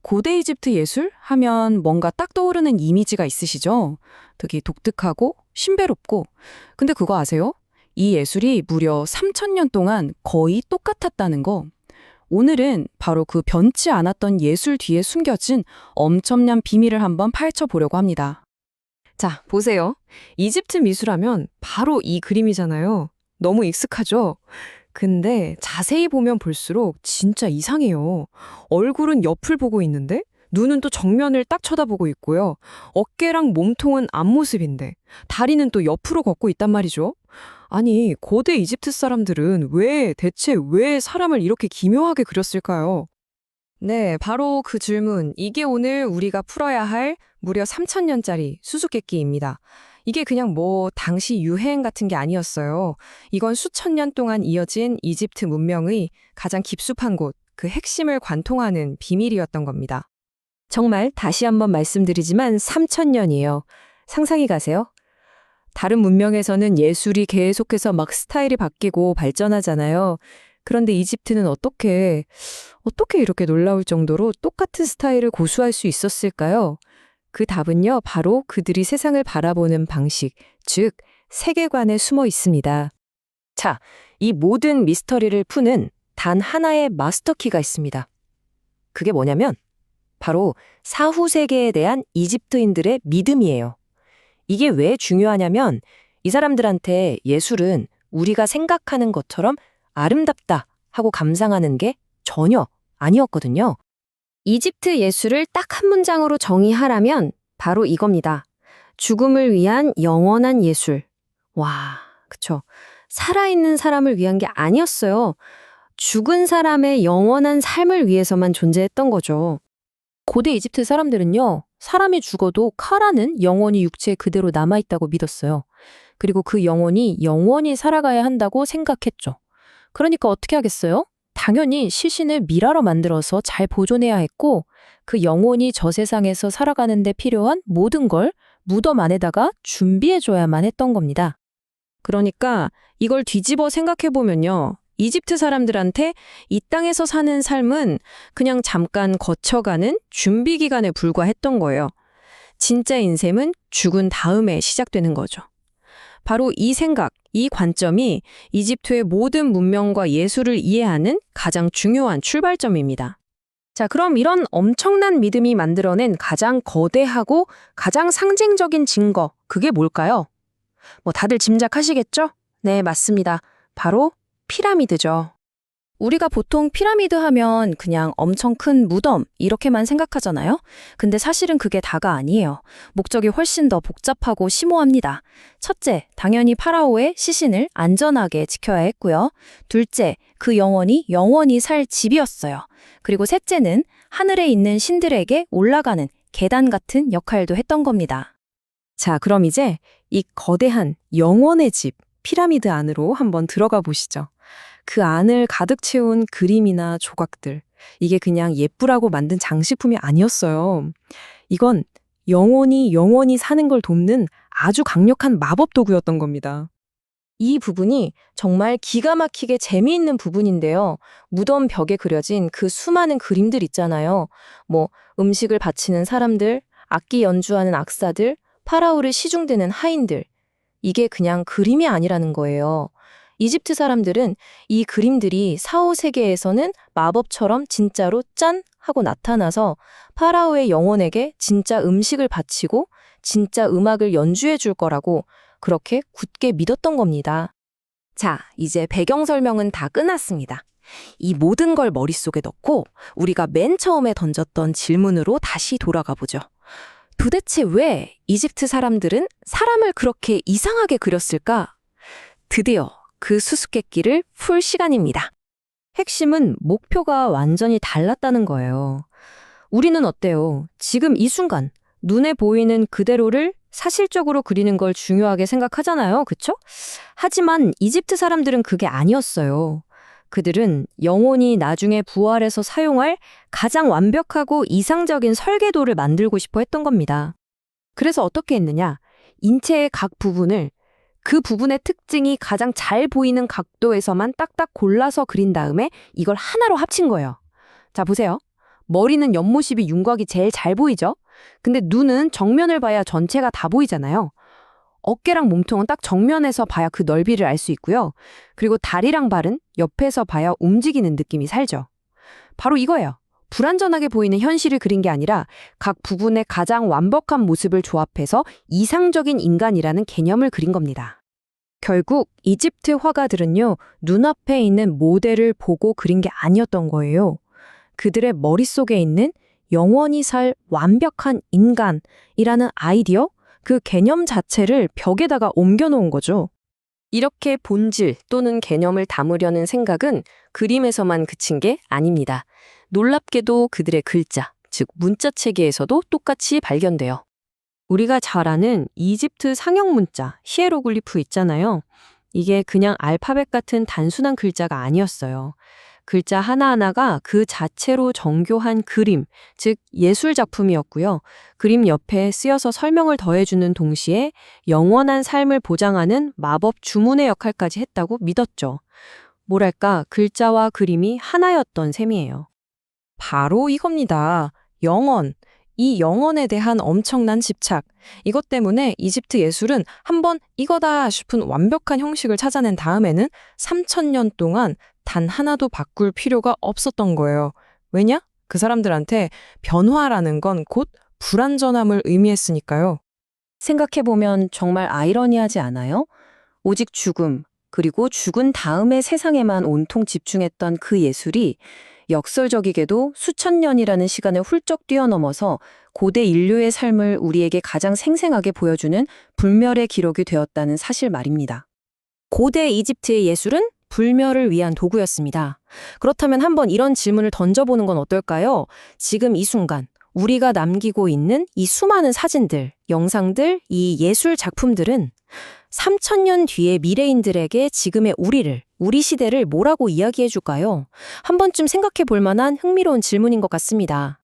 고대 이집트 예술 하면 뭔가 딱 떠오르는 이미지가 있으시죠? 되게 독특하고 신비롭고. 근데 그거 아세요? 이 예술이 무려 3,000년 동안 거의 똑같았다는 거. 오늘은 바로 그 변치 않았던 예술 뒤에 숨겨진 엄청난 비밀을 한번 파헤쳐 보려고 합니다. 자, 보세요. 이집트 미술하면 바로 이 그림이잖아요. 너무 익숙하죠? 근데 자세히 보면 볼수록 진짜 이상해요. 얼굴은 옆을 보고 있는데 눈은 또 정면을 딱 쳐다보고 있고요. 어깨랑 몸통은 앞모습인데 다리는 또 옆으로 걷고 있단 말이죠. 아니, 고대 이집트 사람들은 대체 왜 사람을 이렇게 기묘하게 그렸을까요? 네, 바로 그 질문. 이게 오늘 우리가 풀어야 할 무려 3,000년짜리 수수께끼입니다. 이게 그냥 당시 유행 같은 게 아니었어요. 이건 수천 년 동안 이어진 이집트 문명의 가장 깊숙한 곳, 그 핵심을 관통하는 비밀이었던 겁니다. 정말 다시 한번 말씀드리지만 3,000년이에요. 상상이 가세요? 다른 문명에서는 예술이 계속해서 막 스타일이 바뀌고 발전하잖아요. 그런데 이집트는 어떻게 이렇게 놀라울 정도로 똑같은 스타일을 고수할 수 있었을까요? 그 답은요, 바로 그들이 세상을 바라보는 방식, 즉 세계관에 숨어 있습니다. 자, 이 모든 미스터리를 푸는 단 하나의 마스터키가 있습니다. 그게 뭐냐면 바로 사후 세계에 대한 이집트인들의 믿음이에요. 이게 왜 중요하냐면 이 사람들한테 예술은 우리가 생각하는 것처럼 아름답다 하고 감상하는 게 전혀 아니었거든요. 이집트 예술을 딱 한 문장으로 정의하라면 바로 이겁니다. 죽음을 위한 영원한 예술. 와, 그쵸. 살아있는 사람을 위한 게 아니었어요. 죽은 사람의 영원한 삶을 위해서만 존재했던 거죠. 고대 이집트 사람들은요, 사람이 죽어도 카라는 영원히 육체에 그대로 남아있다고 믿었어요. 그리고 그 영혼이 영원히 살아가야 한다고 생각했죠. 그러니까 어떻게 하겠어요? 당연히 시신을 미라로 만들어서 잘 보존해야 했고 그 영혼이 저 세상에서 살아가는 데 필요한 모든 걸 무덤 안에다가 준비해줘야만 했던 겁니다. 그러니까 이걸 뒤집어 생각해보면요. 이집트 사람들한테 이 땅에서 사는 삶은 그냥 잠깐 거쳐가는 준비 기간에 불과했던 거예요. 진짜 인생은 죽은 다음에 시작되는 거죠. 바로 이 생각, 이 관점이 이집트의 모든 문명과 예술을 이해하는 가장 중요한 출발점입니다. 자, 그럼 이런 엄청난 믿음이 만들어낸 가장 거대하고 가장 상징적인 증거, 그게 뭘까요? 다들 짐작하시겠죠? 네, 맞습니다. 바로 피라미드죠. 우리가 보통 피라미드 하면 그냥 엄청 큰 무덤 이렇게만 생각하잖아요. 근데 사실은 그게 다가 아니에요. 목적이 훨씬 더 복잡하고 심오합니다. 첫째, 당연히 파라오의 시신을 안전하게 지켜야 했고요. 둘째, 그 영혼이 영원히 살 집이었어요. 그리고 셋째는 하늘에 있는 신들에게 올라가는 계단 같은 역할도 했던 겁니다. 자, 그럼 이제 이 거대한 영혼의 집, 피라미드 안으로 한번 들어가 보시죠. 그 안을 가득 채운 그림이나 조각들, 이게 그냥 예쁘라고 만든 장식품이 아니었어요. 이건 영원히 사는 걸 돕는 아주 강력한 마법 도구였던 겁니다. 이 부분이 정말 기가 막히게 재미있는 부분인데요. 무덤 벽에 그려진 그 수많은 그림들 있잖아요. 음식을 바치는 사람들, 악기 연주하는 악사들, 파라오를 시중드는 하인들. 이게 그냥 그림이 아니라는 거예요. 이집트 사람들은 이 그림들이 사후 세계에서는 마법처럼 진짜로 짠! 하고 나타나서 파라오의 영혼에게 진짜 음식을 바치고 진짜 음악을 연주해 줄 거라고 그렇게 굳게 믿었던 겁니다. 자, 이제 배경 설명은 다 끝났습니다. 이 모든 걸 머릿속에 넣고 우리가 맨 처음에 던졌던 질문으로 다시 돌아가 보죠. 도대체 왜 이집트 사람들은 사람을 그렇게 이상하게 그렸을까? 드디어 그 수수께끼를 풀 시간입니다. 핵심은 목표가 완전히 달랐다는 거예요. 우리는 어때요? 지금 이 순간 눈에 보이는 그대로를 사실적으로 그리는 걸 중요하게 생각하잖아요. 그쵸? 하지만 이집트 사람들은 그게 아니었어요. 그들은 영혼이 나중에 부활해서 사용할 가장 완벽하고 이상적인 설계도를 만들고 싶어 했던 겁니다. 그래서 어떻게 했느냐? 인체의 각 부분을 그 부분의 특징이 가장 잘 보이는 각도에서만 딱딱 골라서 그린 다음에 이걸 하나로 합친 거예요. 자, 보세요. 머리는 옆모습이 윤곽이 제일 잘 보이죠? 근데 눈은 정면을 봐야 전체가 다 보이잖아요. 어깨랑 몸통은 딱 정면에서 봐야 그 넓이를 알 수 있고요. 그리고 다리랑 발은 옆에서 봐야 움직이는 느낌이 살죠. 바로 이거예요. 불완전하게 보이는 현실을 그린 게 아니라 각 부분의 가장 완벽한 모습을 조합해서 이상적인 인간이라는 개념을 그린 겁니다. 결국 이집트 화가들은요, 눈앞에 있는 모델을 보고 그린 게 아니었던 거예요. 그들의 머릿속에 있는 영원히 살 완벽한 인간이라는 아이디어, 그 개념 자체를 벽에다가 옮겨놓은 거죠. 이렇게 본질 또는 개념을 담으려는 생각은 그림에서만 그친 게 아닙니다. 놀랍게도 그들의 글자, 즉 문자 체계에서도 똑같이 발견돼요. 우리가 잘 아는 이집트 상형 문자, 히에로글리프 있잖아요. 이게 그냥 알파벳 같은 단순한 글자가 아니었어요. 글자 하나하나가 그 자체로 정교한 그림, 즉 예술 작품이었고요. 그림 옆에 쓰여서 설명을 더해주는 동시에 영원한 삶을 보장하는 마법 주문의 역할까지 했다고 믿었죠. 뭐랄까, 글자와 그림이 하나였던 셈이에요. 바로 이겁니다. 영원. 이 영혼에 대한 엄청난 집착. 이것 때문에 이집트 예술은 한번 이거다 싶은 완벽한 형식을 찾아낸 다음에는 3,000년 동안 단 하나도 바꿀 필요가 없었던 거예요. 왜냐? 그 사람들한테 변화라는 건 곧 불완전함을 의미했으니까요. 생각해보면 정말 아이러니하지 않아요? 오직 죽음, 그리고 죽은 다음의 세상에만 온통 집중했던 그 예술이 역설적이게도 수천 년이라는 시간을 훌쩍 뛰어넘어서 고대 인류의 삶을 우리에게 가장 생생하게 보여주는 불멸의 기록이 되었다는 사실 말입니다. 고대 이집트의 예술은 불멸을 위한 도구였습니다. 그렇다면 한번 이런 질문을 던져보는 건 어떨까요? 지금 이 순간 우리가 남기고 있는 이 수많은 사진들, 영상들, 이 예술 작품들은 3,000년 뒤의 미래인들에게 지금의 우리를, 우리 시대를 뭐라고 이야기해 줄까요? 한 번쯤 생각해 볼 만한 흥미로운 질문인 것 같습니다.